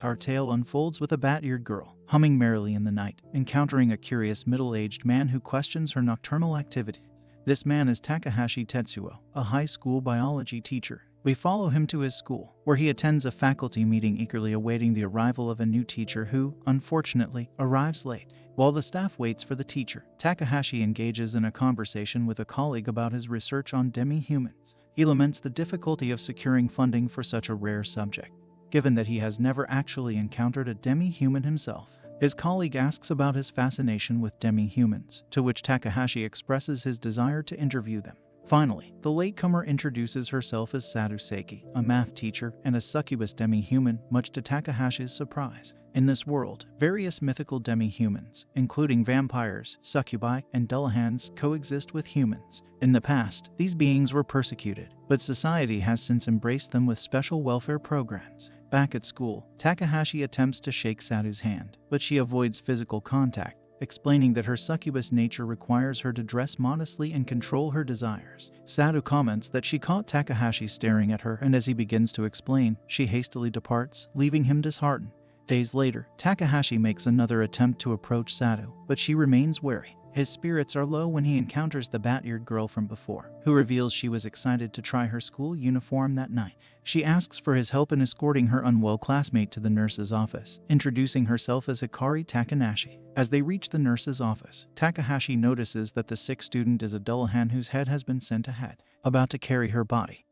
Our tale unfolds with a bat-eared girl, humming merrily in the night, encountering a curious middle-aged man who questions her nocturnal activities. This man is Takahashi Tetsuo, a high school biology teacher. We follow him to his school, where he attends a faculty meeting eagerly awaiting the arrival of a new teacher who, unfortunately, arrives late. While the staff waits for the teacher, Takahashi engages in a conversation with a colleague about his research on demi-humans. He laments the difficulty of securing funding for such a rare subject, given that he has never actually encountered a demi-human himself. His colleague asks about his fascination with demi-humans, to which Takahashi expresses his desire to interview them. Finally, the latecomer introduces herself as Sadu Seiki, a math teacher and a succubus demi-human, much to Takahashi's surprise. In this world, various mythical demi-humans, including vampires, succubi, and dullahans, coexist with humans. In the past, these beings were persecuted, but society has since embraced them with special welfare programs. Back at school, Takahashi attempts to shake Sadu's hand, but she avoids physical contact, explaining that her succubus nature requires her to dress modestly and control her desires. Sadu comments that she caught Takahashi staring at her, and as he begins to explain, she hastily departs, leaving him disheartened. Days later, Takahashi makes another attempt to approach Sadu, but she remains wary. His spirits are low when he encounters the bat-eared girl from before, who reveals she was excited to try her school uniform that night. She asks for his help in escorting her unwell classmate to the nurse's office, introducing herself as Hikari Takanashi. As they reach the nurse's office, Takahashi notices that the sick student is a dullahan whose head has been sent ahead, about to carry her body.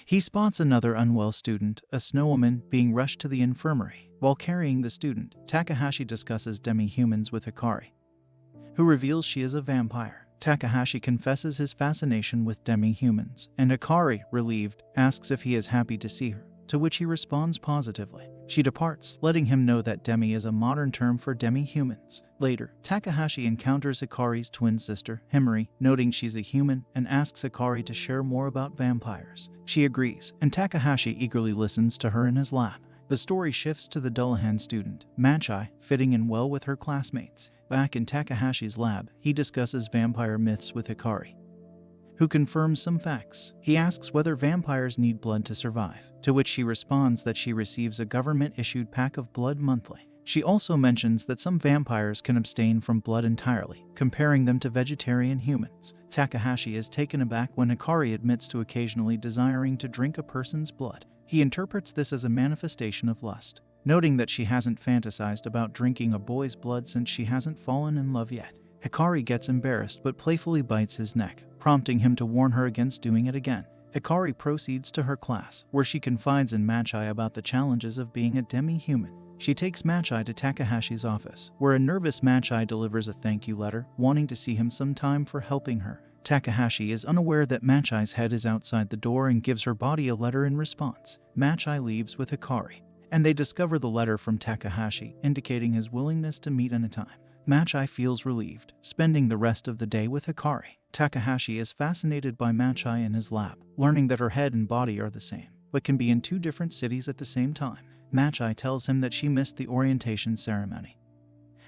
He spots another unwell student, a snowwoman, being rushed to the infirmary. While carrying the student, Takahashi discusses demi-humans with Hikari, who reveals she is a vampire. Takahashi confesses his fascination with demi-humans, and Hikari, relieved, asks if he is happy to see her, to which he responds positively. She departs, letting him know that demi is a modern term for demi-humans. Later, Takahashi encounters Hikari's twin sister, Himari, noting she's a human, and asks Hikari to share more about vampires. She agrees, and Takahashi eagerly listens to her in his lap. The story shifts to the dullahan student, Machai, fitting in well with her classmates. Back in Takahashi's lab, he discusses vampire myths with Hikari, who confirms some facts. He asks whether vampires need blood to survive, to which she responds that she receives a government-issued pack of blood monthly. She also mentions that some vampires can abstain from blood entirely, comparing them to vegetarian humans. Takahashi is taken aback when Hikari admits to occasionally desiring to drink a person's blood. He interprets this as a manifestation of lust, noting that she hasn't fantasized about drinking a boy's blood since she hasn't fallen in love yet. Hikari gets embarrassed but playfully bites his neck, prompting him to warn her against doing it again. Hikari proceeds to her class, where she confides in Machai about the challenges of being a demi-human. She takes Machai to Takahashi's office, where a nervous Machai delivers a thank you letter, wanting to see him sometime for helping her. Takahashi is unaware that Machai's head is outside the door and gives her body a letter in response. Machai leaves with Hikari, and they discover the letter from Takahashi, indicating his willingness to meet anytime. Machai feels relieved, spending the rest of the day with Hikari. Takahashi is fascinated by Machai in his lab, learning that her head and body are the same, but can be in two different cities at the same time. Machai tells him that she missed the orientation ceremony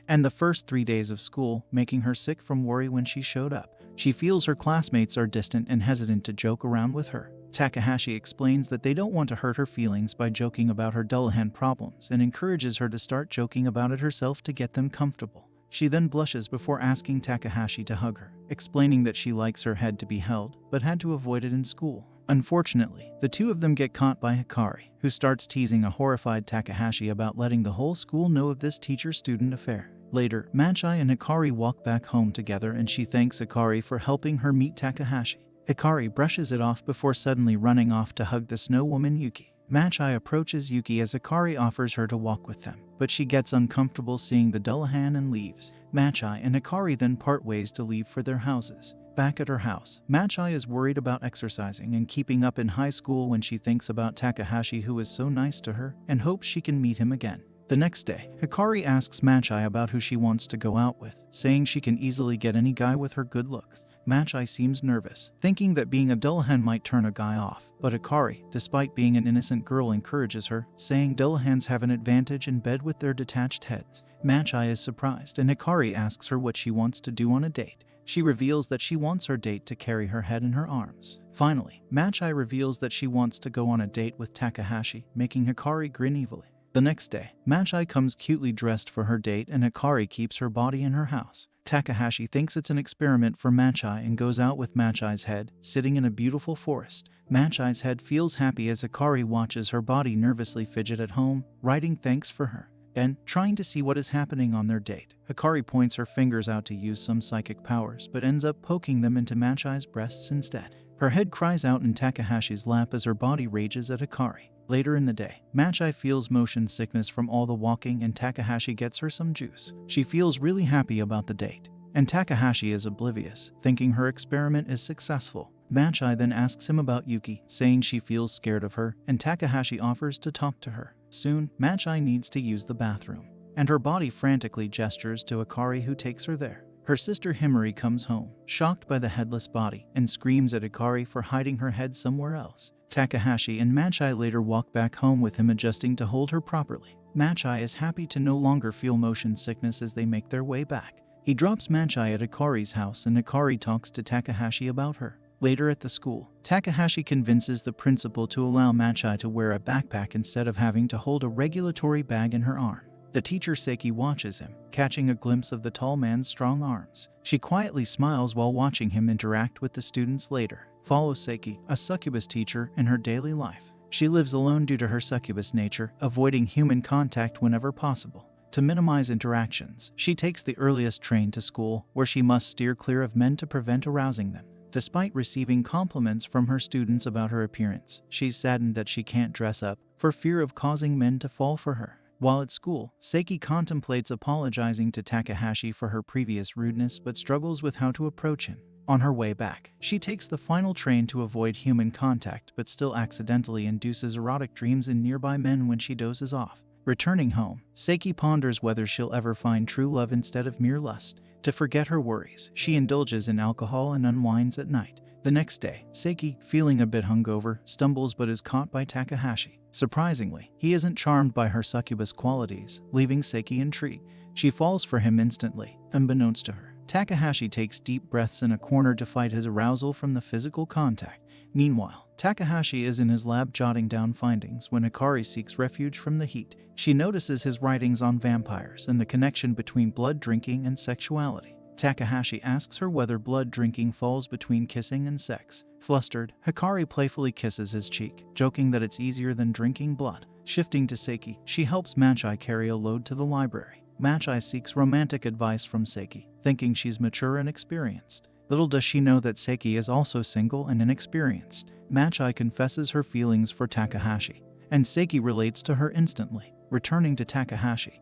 and the first 3 days of school, making her sick from worry when she showed up. She feels her classmates are distant and hesitant to joke around with her. Takahashi explains that they don't want to hurt her feelings by joking about her dullahan problems and encourages her to start joking about it herself to get them comfortable. She then blushes before asking Takahashi to hug her, explaining that she likes her head to be held, but had to avoid it in school. Unfortunately, the two of them get caught by Hikari, who starts teasing a horrified Takahashi about letting the whole school know of this teacher-student affair. Later, Machai and Hikari walk back home together and she thanks Hikari for helping her meet Takahashi. Hikari brushes it off before suddenly running off to hug the snow woman Yuki. Machai approaches Yuki as Hikari offers her to walk with them, but she gets uncomfortable seeing the dullahan and leaves. Machai and Hikari then part ways to leave for their houses. Back at her house, Machai is worried about exercising and keeping up in high school when she thinks about Takahashi, who is so nice to her, and hopes she can meet him again. The next day, Hikari asks Machai about who she wants to go out with, saying she can easily get any guy with her good looks. Machai seems nervous, thinking that being a dullahan might turn a guy off, but Hikari, despite being an innocent girl, encourages her, saying dullahans have an advantage in bed with their detached heads. Machai is surprised, and Hikari asks her what she wants to do on a date. She reveals that she wants her date to carry her head in her arms. Finally, Machai reveals that she wants to go on a date with Takahashi, making Hikari grin evilly. The next day, Machai comes cutely dressed for her date and Hikari keeps her body in her house. Takahashi thinks it's an experiment for Machai and goes out with Machai's head, sitting in a beautiful forest. Machai's head feels happy as Hikari watches her body nervously fidget at home, writing thanks for her, and trying to see what is happening on their date. Hikari points her fingers out to use some psychic powers but ends up poking them into Machai's breasts instead. Her head cries out in Takahashi's lap as her body rages at Hikari. Later in the day, Machai feels motion sickness from all the walking and Takahashi gets her some juice. She feels really happy about the date, and Takahashi is oblivious, thinking her experiment is successful. Machai then asks him about Yuki, saying she feels scared of her, and Takahashi offers to talk to her. Soon, Machai needs to use the bathroom, and her body frantically gestures to Hikari, who takes her there. Her sister Himari comes home, shocked by the headless body, and screams at Hikari for hiding her head somewhere else. Takahashi and Machai later walk back home with him adjusting to hold her properly. Machai is happy to no longer feel motion sickness as they make their way back. He drops Machai at Hikari's house and Hikari talks to Takahashi about her. Later at the school, Takahashi convinces the principal to allow Machai to wear a backpack instead of having to hold a regulatory bag in her arm. The teacher Seiki watches him, catching a glimpse of the tall man's strong arms. She quietly smiles while watching him interact with the students later. Follows Seiki, a succubus teacher, in her daily life. She lives alone due to her succubus nature, avoiding human contact whenever possible. To minimize interactions, she takes the earliest train to school, where she must steer clear of men to prevent arousing them. Despite receiving compliments from her students about her appearance, she's saddened that she can't dress up, for fear of causing men to fall for her. While at school, Seiki contemplates apologizing to Takahashi for her previous rudeness but struggles with how to approach him. On her way back, she takes the final train to avoid human contact but still accidentally induces erotic dreams in nearby men when she dozes off. Returning home, Seiki ponders whether she'll ever find true love instead of mere lust. To forget her worries, she indulges in alcohol and unwinds at night. The next day, Seiki, feeling a bit hungover, stumbles but is caught by Takahashi. Surprisingly, he isn't charmed by her succubus qualities, leaving Seiki intrigued. She falls for him instantly, unbeknownst to her. Takahashi takes deep breaths in a corner to fight his arousal from the physical contact. Meanwhile, Takahashi is in his lab jotting down findings when Hikari seeks refuge from the heat. She notices his writings on vampires and the connection between blood drinking and sexuality. Takahashi asks her whether blood drinking falls between kissing and sex. Flustered, Hikari playfully kisses his cheek, joking that it's easier than drinking blood. Shifting to Seiki, she helps Machai carry a load to the library. Machai seeks romantic advice from Seiki, thinking she's mature and experienced. Little does she know that Seiki is also single and inexperienced. Machai confesses her feelings for Takahashi, and Seiki relates to her instantly. Returning to Takahashi,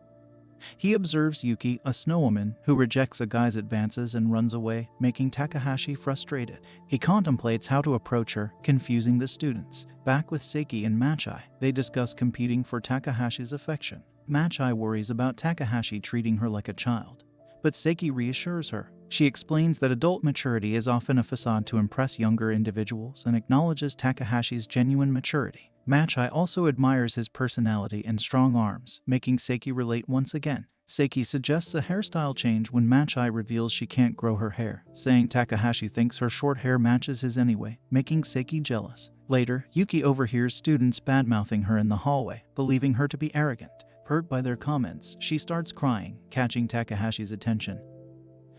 he observes Yuki, a snowwoman, who rejects a guy's advances and runs away, making Takahashi frustrated. He contemplates how to approach her, confusing the students. Back with Seiki and Machai, they discuss competing for Takahashi's affection. Machai worries about Takahashi treating her like a child, but Seiki reassures her. She explains that adult maturity is often a facade to impress younger individuals and acknowledges Takahashi's genuine maturity. Machai also admires his personality and strong arms, making Seiki relate once again. Seiki suggests a hairstyle change when Machai reveals she can't grow her hair, saying Takahashi thinks her short hair matches his anyway, making Seiki jealous. Later, Yuki overhears students badmouthing her in the hallway, believing her to be arrogant. Hurt by their comments, she starts crying, catching Takahashi's attention,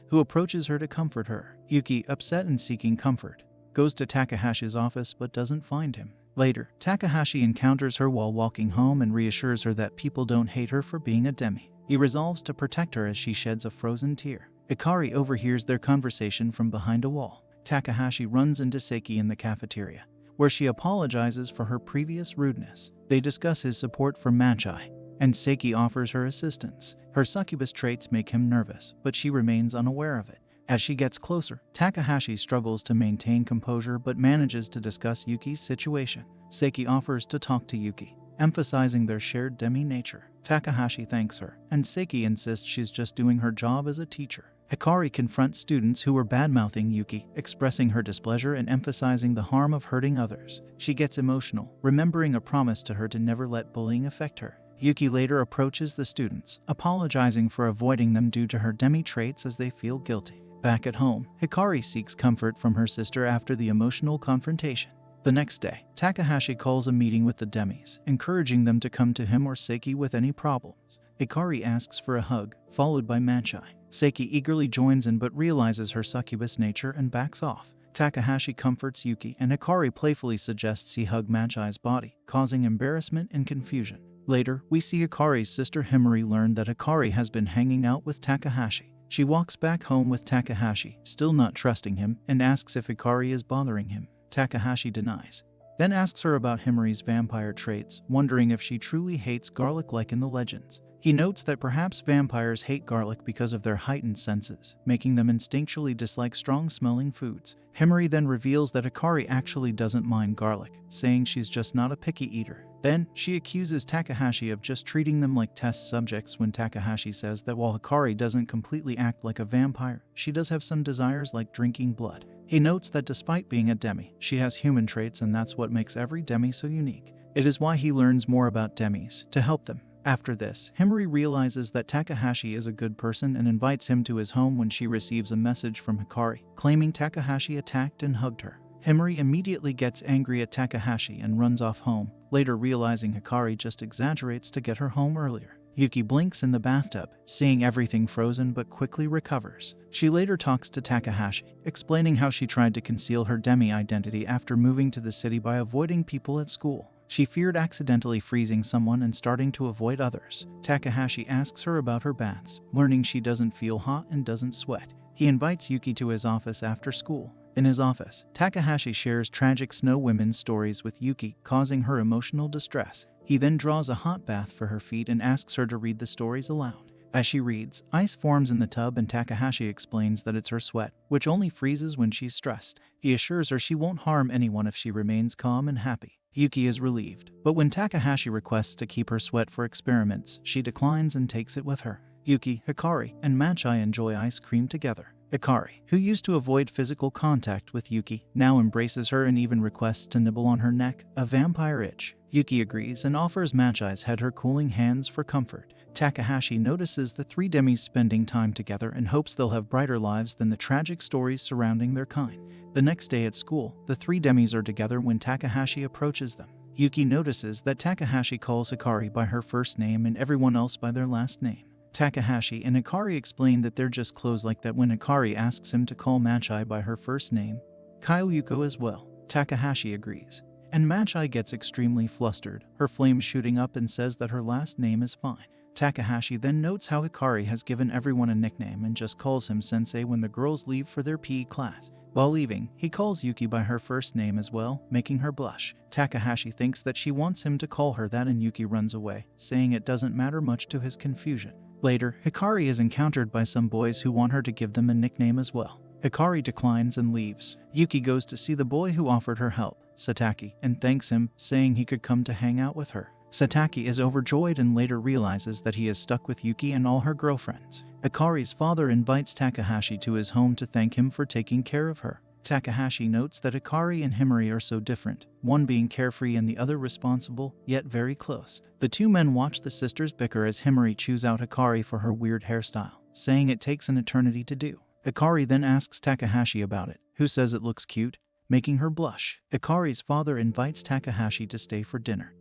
who approaches her to comfort her. Yuki, upset and seeking comfort, goes to Takahashi's office but doesn't find him. Later, Takahashi encounters her while walking home and reassures her that people don't hate her for being a demi. He resolves to protect her as she sheds a frozen tear. Hikari overhears their conversation from behind a wall. Takahashi runs into Seiki in the cafeteria, where she apologizes for her previous rudeness. They discuss his support for Machai, and Seiki offers her assistance. Her succubus traits make him nervous, but she remains unaware of it. As she gets closer, Takahashi struggles to maintain composure but manages to discuss Yuki's situation. Seiki offers to talk to Yuki, emphasizing their shared demi nature. Takahashi thanks her, and Seiki insists she's just doing her job as a teacher. Hikari confronts students who were badmouthing Yuki, expressing her displeasure and emphasizing the harm of hurting others. She gets emotional, remembering a promise to her to never let bullying affect her. Yuki later approaches the students, apologizing for avoiding them due to her demi traits as they feel guilty. Back at home, Hikari seeks comfort from her sister after the emotional confrontation. The next day, Takahashi calls a meeting with the demis, encouraging them to come to him or Seiki with any problems. Hikari asks for a hug, followed by Manchai. Seiki eagerly joins in but realizes her succubus nature and backs off. Takahashi comforts Yuki, and Hikari playfully suggests he hug Manchai's body, causing embarrassment and confusion. Later, we see Hikari's sister Himari learn that Hikari has been hanging out with Takahashi. She walks back home with Takahashi, still not trusting him, and asks if Hikari is bothering him. Takahashi denies, then asks her about Himari's vampire traits, wondering if she truly hates garlic like in the legends. He notes that perhaps vampires hate garlic because of their heightened senses, making them instinctually dislike strong-smelling foods. Himari then reveals that Hikari actually doesn't mind garlic, saying she's just not a picky eater. Then, she accuses Takahashi of just treating them like test subjects when Takahashi says that while Hikari doesn't completely act like a vampire, she does have some desires like drinking blood. He notes that despite being a demi, she has human traits, and that's what makes every demi so unique. It is why he learns more about demis, to help them. After this, Himari realizes that Takahashi is a good person and invites him to his home when she receives a message from Hikari, claiming Takahashi attacked and hugged her. Himari immediately gets angry at Takahashi and runs off home, later realizing Hikari just exaggerates to get her home earlier. Yuki blinks in the bathtub, seeing everything frozen but quickly recovers. She later talks to Takahashi, explaining how she tried to conceal her demi identity after moving to the city by avoiding people at school. She feared accidentally freezing someone and starting to avoid others. Takahashi asks her about her baths, learning she doesn't feel hot and doesn't sweat. He invites Yuki to his office after school. In his office, Takahashi shares tragic snow women's stories with Yuki, causing her emotional distress. He then draws a hot bath for her feet and asks her to read the stories aloud. As she reads, ice forms in the tub and Takahashi explains that it's her sweat, which only freezes when she's stressed. He assures her she won't harm anyone if she remains calm and happy. Yuki is relieved, but when Takahashi requests to keep her sweat for experiments, she declines and takes it with her. Yuki, Hikari, and Manchai enjoy ice cream together. Hikari, who used to avoid physical contact with Yuki, now embraces her and even requests to nibble on her neck, a vampire itch. Yuki agrees and offers Manchai's head her cooling hands for comfort. Takahashi notices the three demis spending time together and hopes they'll have brighter lives than the tragic stories surrounding their kind. The next day at school, the three demis are together when Takahashi approaches them. Yuki notices that Takahashi calls Hikari by her first name and everyone else by their last name. Takahashi and Hikari explain that they're just close like that when Hikari asks him to call Manchai by her first name, Kyuyuko as well. Takahashi agrees, and Manchai gets extremely flustered, her flames shooting up, and says that her last name is fine. Takahashi then notes how Hikari has given everyone a nickname and just calls him Sensei when the girls leave for their PE class. While leaving, he calls Yuki by her first name as well, making her blush. Takahashi thinks that she wants him to call her that and Yuki runs away, saying it doesn't matter much to his confusion. Later, Hikari is encountered by some boys who want her to give them a nickname as well. Hikari declines and leaves. Yuki goes to see the boy who offered her help, Sataki, and thanks him, saying he could come to hang out with her. Sataki is overjoyed and later realizes that he is stuck with Yuki and all her girlfriends. Hikari's father invites Takahashi to his home to thank him for taking care of her. Takahashi notes that Hikari and Himari are so different, one being carefree and the other responsible, yet very close. The two men watch the sisters bicker as Himari chews out Hikari for her weird hairstyle, saying it takes an eternity to do. Hikari then asks Takahashi about it, who says it looks cute, making her blush. Hikari's father invites Takahashi to stay for dinner,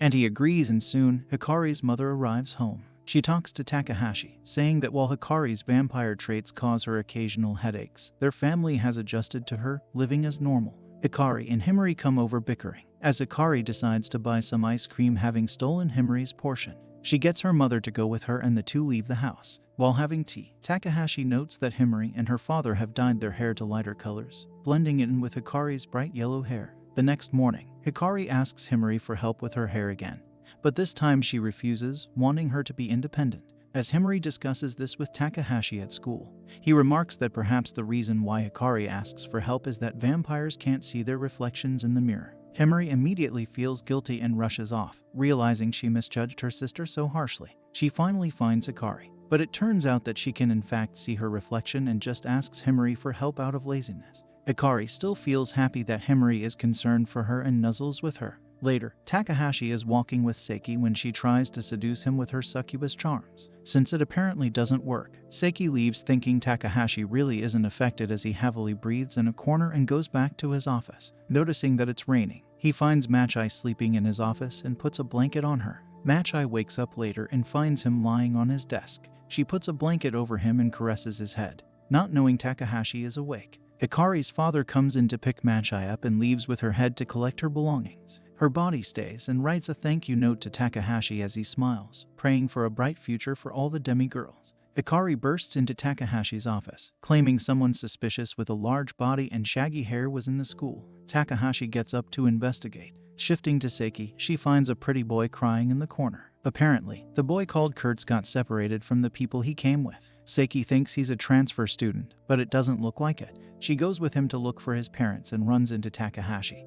and he agrees, and soon, Hikari's mother arrives home. She talks to Takahashi, saying that while Hikari's vampire traits cause her occasional headaches, their family has adjusted to her, living as normal. Hikari and Himari come over bickering, as Hikari decides to buy some ice cream having stolen Himari's portion. She gets her mother to go with her and the two leave the house. While having tea, Takahashi notes that Himari and her father have dyed their hair to lighter colors, blending it in with Hikari's bright yellow hair. The next morning, Hikari asks Himari for help with her hair again, but this time she refuses, wanting her to be independent. As Himari discusses this with Takahashi at school, he remarks that perhaps the reason why Hikari asks for help is that vampires can't see their reflections in the mirror. Himari immediately feels guilty and rushes off, realizing she misjudged her sister so harshly. She finally finds Hikari, but it turns out that she can in fact see her reflection and just asks Himari for help out of laziness. Hikari still feels happy that Himari is concerned for her and nuzzles with her. Later, Takahashi is walking with Seiki when she tries to seduce him with her succubus charms. Since it apparently doesn't work, Seiki leaves thinking Takahashi really isn't affected as he heavily breathes in a corner and goes back to his office. Noticing that it's raining, he finds Machai sleeping in his office and puts a blanket on her. Machai wakes up later and finds him lying on his desk. She puts a blanket over him and caresses his head, not knowing Takahashi is awake. Hikari's father comes in to pick Machai up and leaves with her head to collect her belongings. Her body stays and writes a thank you note to Takahashi as he smiles, praying for a bright future for all the demi-girls. Hikari bursts into Takahashi's office, claiming someone suspicious with a large body and shaggy hair was in the school. Takahashi gets up to investigate. Shifting to Seiki, she finds a pretty boy crying in the corner. Apparently, the boy called Kurtz got separated from the people he came with. Seiki thinks he's a transfer student, but it doesn't look like it. She goes with him to look for his parents and runs into Takahashi,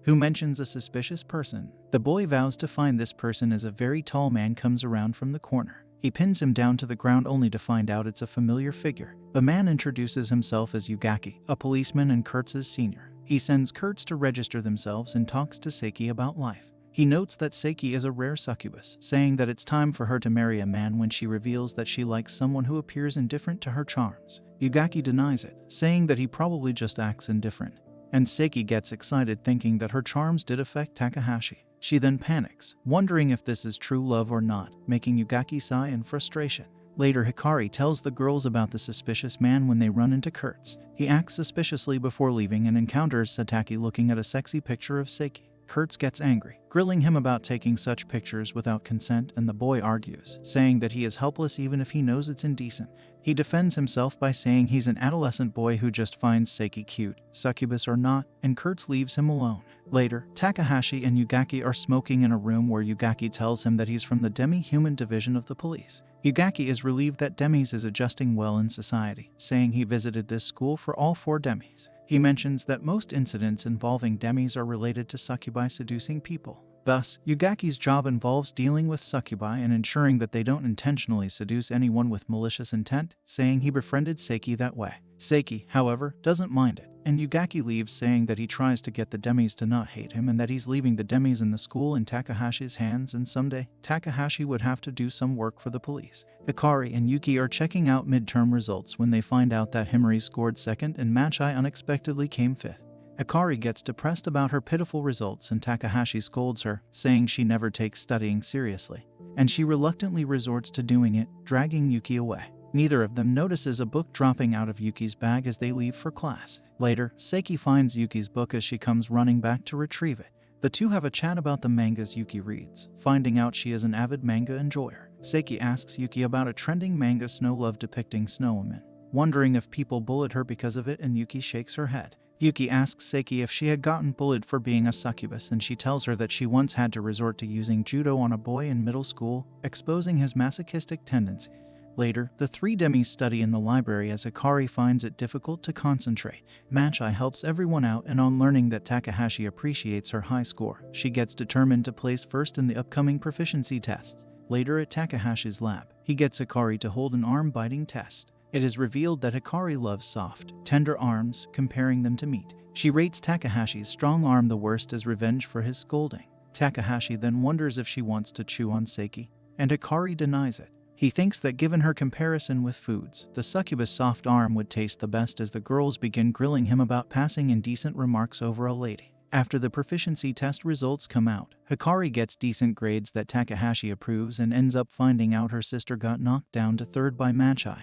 who mentions a suspicious person. The boy vows to find this person as a very tall man comes around from the corner. He pins him down to the ground only to find out it's a familiar figure. The man introduces himself as Yugaki, a policeman and Kurtz's senior. He sends Kurtz to register themselves and talks to Seiki about life. He notes that Seiki is a rare succubus, saying that it's time for her to marry a man when she reveals that she likes someone who appears indifferent to her charms. Yugaki denies it, saying that he probably just acts indifferent. And Seiki gets excited thinking that her charms did affect Takahashi. She then panics, wondering if this is true love or not, making Yugaki sigh in frustration. Later, Hikari tells the girls about the suspicious man when they run into Kurtz. He acts suspiciously before leaving and encounters Sataki looking at a sexy picture of Seiki. Kurtz gets angry, grilling him about taking such pictures without consent, and the boy argues, saying that he is helpless even if he knows it's indecent. He defends himself by saying he's an adolescent boy who just finds Seiki cute, succubus or not, and Kurtz leaves him alone. Later, Takahashi and Yugaki are smoking in a room where Yugaki tells him that he's from the demi-human division of the police. Yugaki is relieved that Demis is adjusting well in society, saying he visited this school for all 4 Demis. He mentions that most incidents involving Demis are related to succubi seducing people. Thus, Yugaki's job involves dealing with succubi and ensuring that they don't intentionally seduce anyone with malicious intent, saying he befriended Seiki that way. Seiki, however, doesn't mind it, and Yugaki leaves saying that he tries to get the Demis to not hate him and that he's leaving the Demis in the school in Takahashi's hands, and someday, Takahashi would have to do some work for the police. Hikari and Yuki are checking out midterm results when they find out that Himari scored 2nd and Machai unexpectedly came 5th. Hikari gets depressed about her pitiful results and Takahashi scolds her, saying she never takes studying seriously, and she reluctantly resorts to doing it, dragging Yuki away. Neither of them notices a book dropping out of Yuki's bag as they leave for class. Later, Seiki finds Yuki's book as she comes running back to retrieve it. The two have a chat about the mangas Yuki reads, finding out she is an avid manga enjoyer. Seiki asks Yuki about a trending manga Snow Love depicting snow women, wondering if people bullied her because of it, and Yuki shakes her head. Yuki asks Seiki if she had gotten bullied for being a succubus, and she tells her that she once had to resort to using judo on a boy in middle school, exposing his masochistic tendencies. Later, the 3 Demis study in the library as Hikari finds it difficult to concentrate. Machai helps everyone out, and on learning that Takahashi appreciates her high score, she gets determined to place first in the upcoming proficiency tests. Later at Takahashi's lab, he gets Hikari to hold an arm-biting test. It is revealed that Hikari loves soft, tender arms, comparing them to meat. She rates Takahashi's strong arm the worst as revenge for his scolding. Takahashi then wonders if she wants to chew on Seiki, and Hikari denies it. He thinks that given her comparison with foods, the succubus soft arm would taste the best as the girls begin grilling him about passing indecent remarks over a lady. After the proficiency test results come out, Hikari gets decent grades that Takahashi approves and ends up finding out her sister got knocked down to 3rd by Machai,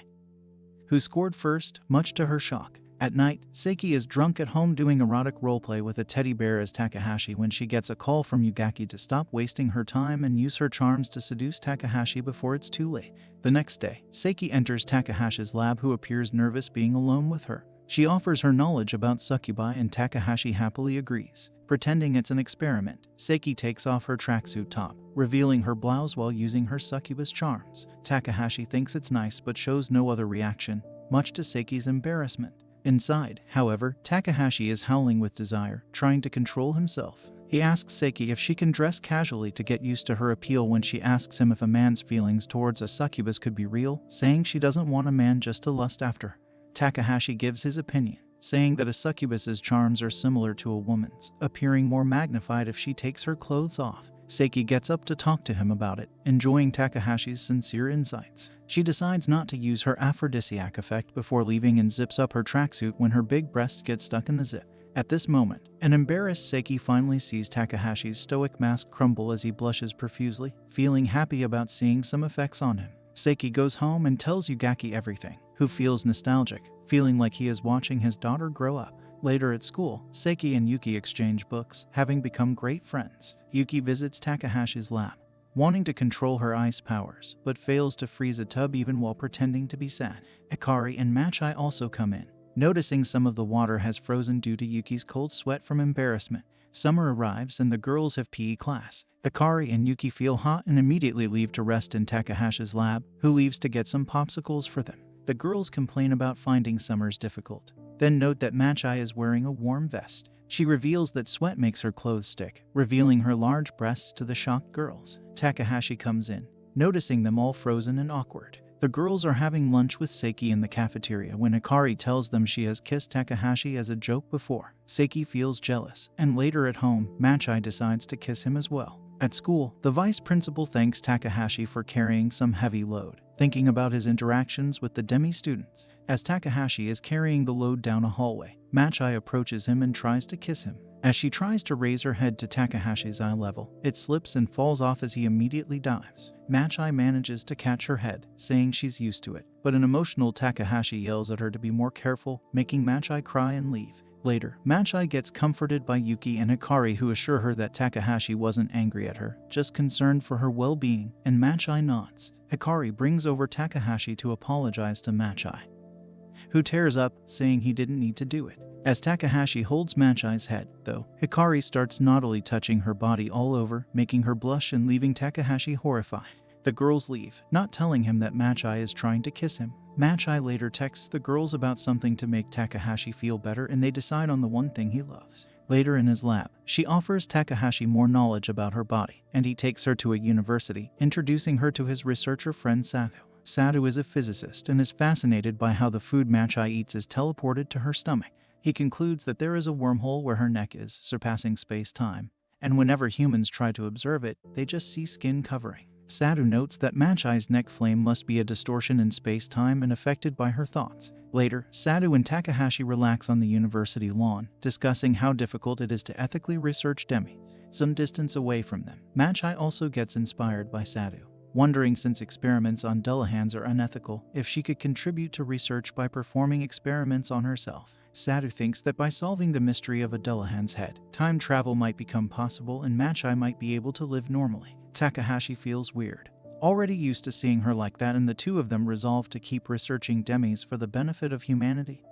who scored 1st, much to her shock. At night, Seiki is drunk at home doing erotic roleplay with a teddy bear as Takahashi when she gets a call from Yugaki to stop wasting her time and use her charms to seduce Takahashi before it's too late. The next day, Seiki enters Takahashi's lab, who appears nervous being alone with her. She offers her knowledge about succubi and Takahashi happily agrees. Pretending it's an experiment, Seiki takes off her tracksuit top, revealing her blouse while using her succubus charms. Takahashi thinks it's nice but shows no other reaction, much to Seiki's embarrassment. Inside, however, Takahashi is howling with desire, trying to control himself. He asks Seiki if she can dress casually to get used to her appeal when she asks him if a man's feelings towards a succubus could be real, saying she doesn't want a man just to lust after. Takahashi gives his opinion. saying that a succubus's charms are similar to a woman's, appearing more magnified if she takes her clothes off. Seiki gets up to talk to him about it, enjoying Takahashi's sincere insights. She decides not to use her aphrodisiac effect before leaving and zips up her tracksuit when her big breasts get stuck in the zip. At this moment, an embarrassed Seiki finally sees Takahashi's stoic mask crumble as he blushes profusely, feeling happy about seeing some effects on him. Seiki goes home and tells Yugaki everything, who feels nostalgic, feeling like he is watching his daughter grow up. Later at school, Seiki and Yuki exchange books, having become great friends. Yuki visits Takahashi's lab, wanting to control her ice powers, but fails to freeze a tub even while pretending to be sad. Hikari and Machai also come in, noticing some of the water has frozen due to Yuki's cold sweat from embarrassment. Summer arrives and the girls have PE class. Hikari and Yuki feel hot and immediately leave to rest in Takahashi's lab, who leaves to get some popsicles for them. The girls complain about finding summers difficult, then note that Machai is wearing a warm vest. She reveals that sweat makes her clothes stick, revealing her large breasts to the shocked girls. Takahashi comes in, noticing them all frozen and awkward. The girls are having lunch with Seiki in the cafeteria when Hikari tells them she has kissed Takahashi as a joke before. Seiki feels jealous, and later at home, Machai decides to kiss him as well. At school, the vice principal thanks Takahashi for carrying some heavy load, thinking about his interactions with the demi students. As Takahashi is carrying the load down a hallway, Machai approaches him and tries to kiss him. As she tries to raise her head to Takahashi's eye level, it slips and falls off as he immediately dives. Machai manages to catch her head, saying she's used to it, but an emotional Takahashi yells at her to be more careful, making Machai cry and leave. Later, Machai gets comforted by Yuki and Hikari, who assure her that Takahashi wasn't angry at her, just concerned for her well-being, and Machai nods. Hikari brings over Takahashi to apologize to Machai, who tears up, saying he didn't need to do it. As Takahashi holds Machai's head, though, Hikari starts naughtily touching her body all over, making her blush and leaving Takahashi horrified. The girls leave, not telling him that Machai is trying to kiss him. Machai later texts the girls about something to make Takahashi feel better, and they decide on the one thing he loves. Later in his lab, she offers Takahashi more knowledge about her body, and he takes her to a university, introducing her to his researcher friend Satu. Satu is a physicist and is fascinated by how the food Machai eats is teleported to her stomach. He concludes that there is a wormhole where her neck is, surpassing space-time, and whenever humans try to observe it, they just see skin covering. Satu notes that Machai's neck flame must be a distortion in space-time and affected by her thoughts. Later, Satu and Takahashi relax on the university lawn, discussing how difficult it is to ethically research demi. Some distance away from them, Machai also gets inspired by Satu, wondering, since experiments on Dullahans are unethical, if she could contribute to research by performing experiments on herself. Satu thinks that by solving the mystery of a Dullahan's head, time travel might become possible and Machai might be able to live normally. Takahashi feels weird, already used to seeing her like that, and the two of them resolve to keep researching demis for the benefit of humanity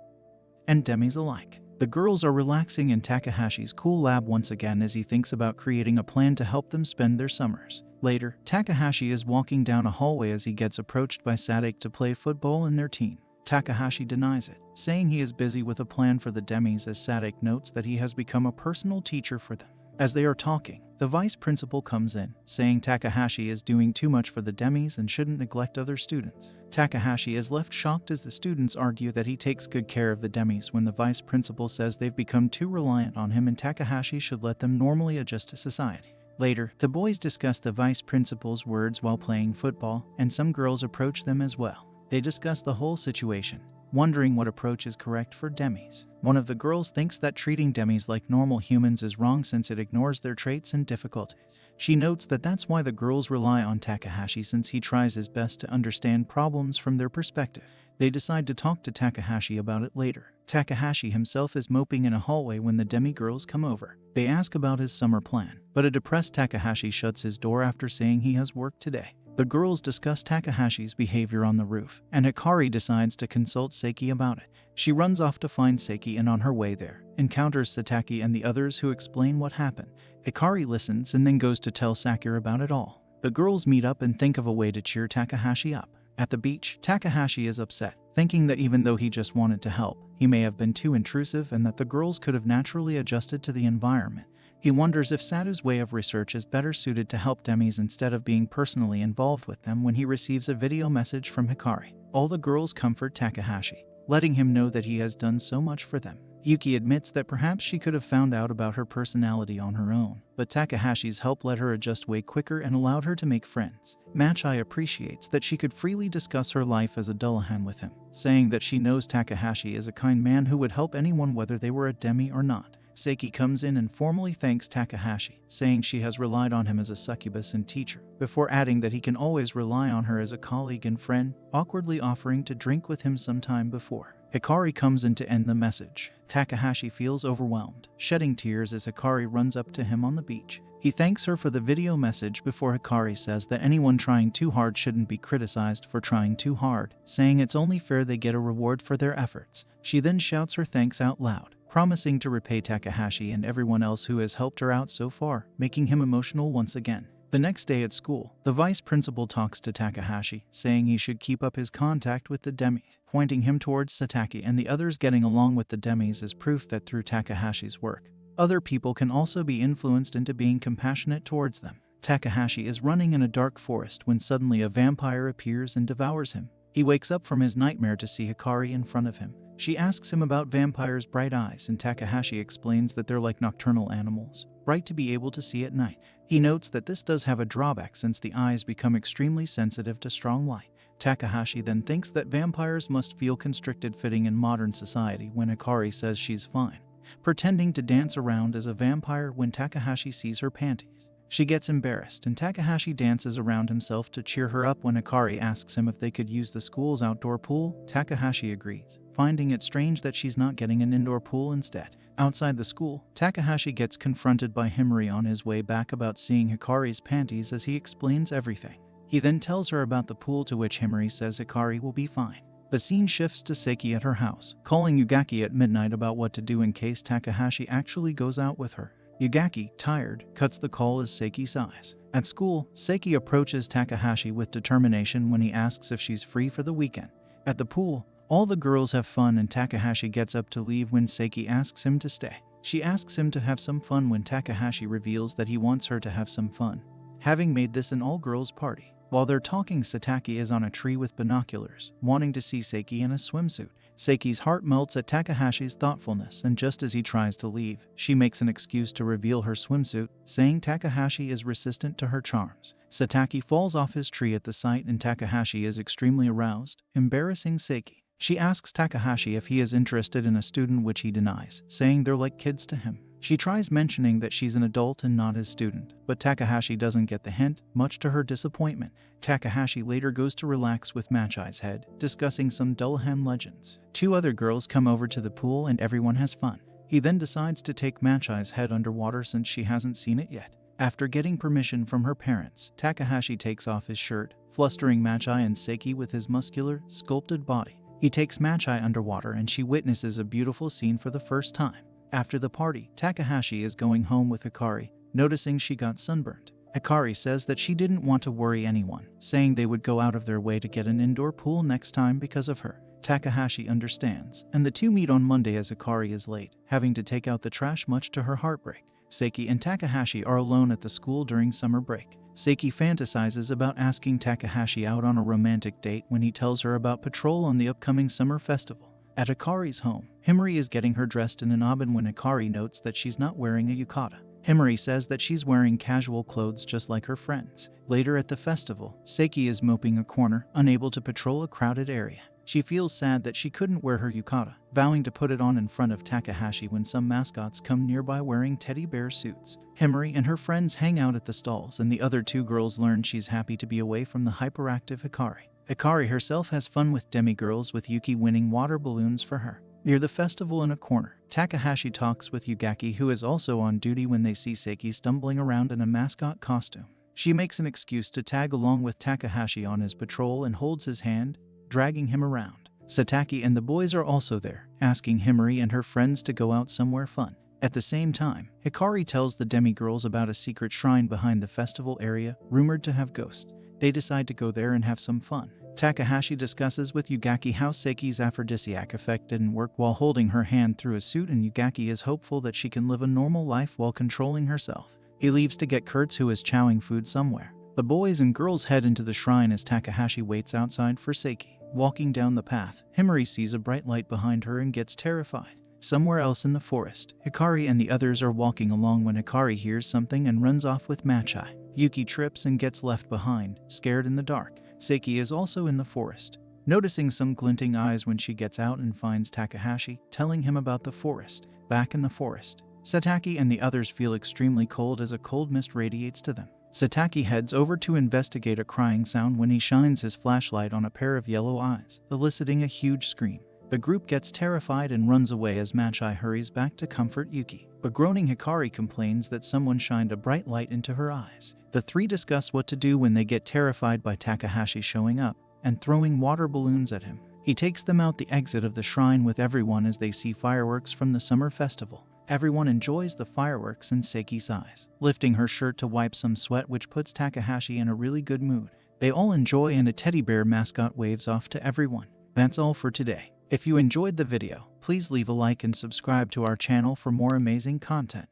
and demis alike. The girls are relaxing in Takahashi's cool lab once again as he thinks about creating a plan to help them spend their summers. Later, Takahashi is walking down a hallway as he gets approached by Sadek to play football in their team. Takahashi denies it, saying he is busy with a plan for the demis, as Sadek notes that he has become a personal teacher for them. As they are talking, the vice principal comes in, saying Takahashi is doing too much for the demis and shouldn't neglect other students. Takahashi is left shocked as the students argue that he takes good care of the demis when the vice principal says they've become too reliant on him and Takahashi should let them normally adjust to society. Later, the boys discuss the vice principal's words while playing football, and some girls approach them as well. They discuss the whole situation, wondering what approach is correct for demis. One of the girls thinks that treating demis like normal humans is wrong since it ignores their traits and difficulties. She notes that that's why the girls rely on Takahashi, since he tries his best to understand problems from their perspective. They decide to talk to Takahashi about it later. Takahashi himself is moping in a hallway when the demi girls come over. They ask about his summer plan, but a depressed Takahashi shuts his door after saying he has work today. The girls discuss Takahashi's behavior on the roof, and Hikari decides to consult Seiki about it. She runs off to find Seiki and on her way there, encounters Sataki and the others who explain what happened. Hikari listens and then goes to tell Sakura about it all. The girls meet up and think of a way to cheer Takahashi up. At the beach, Takahashi is upset, thinking that even though he just wanted to help, he may have been too intrusive and that the girls could have naturally adjusted to the environment. He wonders if Satu's way of research is better suited to help demis instead of being personally involved with them when he receives a video message from Hikari. All the girls comfort Takahashi, letting him know that he has done so much for them. Yuki admits that perhaps she could have found out about her personality on her own, but Takahashi's help let her adjust way quicker and allowed her to make friends. Machai appreciates that she could freely discuss her life as a Dullahan with him, saying that she knows Takahashi is a kind man who would help anyone whether they were a demi or not. Seiki comes in and formally thanks Takahashi, saying she has relied on him as a succubus and teacher, before adding that he can always rely on her as a colleague and friend, awkwardly offering to drink with him sometime before. Hikari comes in to end the message. Takahashi feels overwhelmed, shedding tears as Hikari runs up to him on the beach. He thanks her for the video message before Hikari says that anyone trying too hard shouldn't be criticized for trying too hard, saying it's only fair they get a reward for their efforts. She then shouts her thanks out loud, promising to repay Takahashi and everyone else who has helped her out so far, making him emotional once again. The next day at school, the vice principal talks to Takahashi, saying he should keep up his contact with the demi, pointing him towards Sataki and the others. Getting along with the demis is proof that through Takahashi's work, other people can also be influenced into being compassionate towards them. Takahashi is running in a dark forest when suddenly a vampire appears and devours him. He wakes up from his nightmare to see Hikari in front of him. She asks him about vampires' bright eyes, and Takahashi explains that they're like nocturnal animals, bright to be able to see at night. He notes that this does have a drawback since the eyes become extremely sensitive to strong light. Takahashi then thinks that vampires must feel constricted fitting in modern society when Hikari says she's fine, pretending to dance around as a vampire when Takahashi sees her panties. She gets embarrassed and Takahashi dances around himself to cheer her up when Hikari asks him if they could use the school's outdoor pool. Takahashi agrees, finding it strange that she's not getting an indoor pool instead. Outside the school, Takahashi gets confronted by Himari on his way back about seeing Hikari's panties as he explains everything. He then tells her about the pool, to which Himari says Hikari will be fine. The scene shifts to Seiki at her house, calling Yugaki at midnight about what to do in case Takahashi actually goes out with her. Yugaki, tired, cuts the call as Seiki sighs. At school, Seiki approaches Takahashi with determination when he asks if she's free for the weekend. At the pool, all the girls have fun and Takahashi gets up to leave when Seiki asks him to stay. She asks him to have some fun when Takahashi reveals that he wants her to have some fun, having made this an all-girls party. While they're talking, Sataki is on a tree with binoculars, wanting to see Seiki in a swimsuit. Seiki's heart melts at Takahashi's thoughtfulness, and just as he tries to leave, she makes an excuse to reveal her swimsuit, saying Takahashi is resistant to her charms. Sataki falls off his tree at the sight and Takahashi is extremely aroused, embarrassing Seiki. She asks Takahashi if he is interested in a student, which he denies, saying they're like kids to him. She tries mentioning that she's an adult and not his student, but Takahashi doesn't get the hint, much to her disappointment. Takahashi later goes to relax with Machai's head, discussing some Dullahan legends. Two other girls come over to the pool and everyone has fun. He then decides to take Machai's head underwater since she hasn't seen it yet. After getting permission from her parents, Takahashi takes off his shirt, flustering Machai and Seiki with his muscular, sculpted body. He takes Machai underwater and she witnesses a beautiful scene for the first time. After the party, Takahashi is going home with Hikari, noticing she got sunburned. Hikari says that she didn't want to worry anyone, saying they would go out of their way to get an indoor pool next time because of her. Takahashi understands, and the two meet on Monday as Hikari is late, having to take out the trash much to her heartbreak. Seiki and Takahashi are alone at the school during summer break. Seiki fantasizes about asking Takahashi out on a romantic date when he tells her about patrol on the upcoming summer festival. At Hikari's home, Himari is getting her dressed in an abin when Hikari notes that she's not wearing a yukata. Himari says that she's wearing casual clothes just like her friends. Later at the festival, Seiki is moping a corner, unable to patrol a crowded area. She feels sad that she couldn't wear her yukata, vowing to put it on in front of Takahashi when some mascots come nearby wearing teddy bear suits. Himari and her friends hang out at the stalls and the other two girls learn she's happy to be away from the hyperactive Hikari. Hikari herself has fun with demigirls, with Yuki winning water balloons for her. Near the festival in a corner, Takahashi talks with Yugaki, who is also on duty, when they see Seiki stumbling around in a mascot costume. She makes an excuse to tag along with Takahashi on his patrol and holds his hand, dragging him around. Sataki and the boys are also there, asking Himari and her friends to go out somewhere fun. At the same time, Hikari tells the demigirls about a secret shrine behind the festival area, rumored to have ghosts. They decide to go there and have some fun. Takahashi discusses with Yugaki how Seiki's aphrodisiac effect didn't work while holding her hand through a suit, and Yugaki is hopeful that she can live a normal life while controlling herself. He leaves to get Kurtz, who is chowing food somewhere, The boys and girls head into the shrine as Takahashi waits outside for Seiki. Walking down the path, Himari sees a bright light behind her and gets terrified. Somewhere else in the forest, Hikari and the others are walking along when Hikari hears something and runs off with Machai. Yuki trips and gets left behind, scared in the dark. Seiki is also in the forest, noticing some glinting eyes when she gets out and finds Takahashi, telling him about the forest. Back in the forest, Sataki and the others feel extremely cold as a cold mist radiates to them. Sataki heads over to investigate a crying sound when he shines his flashlight on a pair of yellow eyes, eliciting a huge scream. The group gets terrified and runs away as Machai hurries back to comfort Yuki. A groaning Hikari complains that someone shined a bright light into her eyes. The three discuss what to do when they get terrified by Takahashi showing up and throwing water balloons at him. He takes them out the exit of the shrine with everyone as they see fireworks from the summer festival. Everyone enjoys the fireworks and Seiki sighs, lifting her shirt to wipe some sweat, which puts Takahashi in a really good mood. They all enjoy and a teddy bear mascot waves off to everyone. That's all for today. If you enjoyed the video, please leave a like and subscribe to our channel for more amazing content.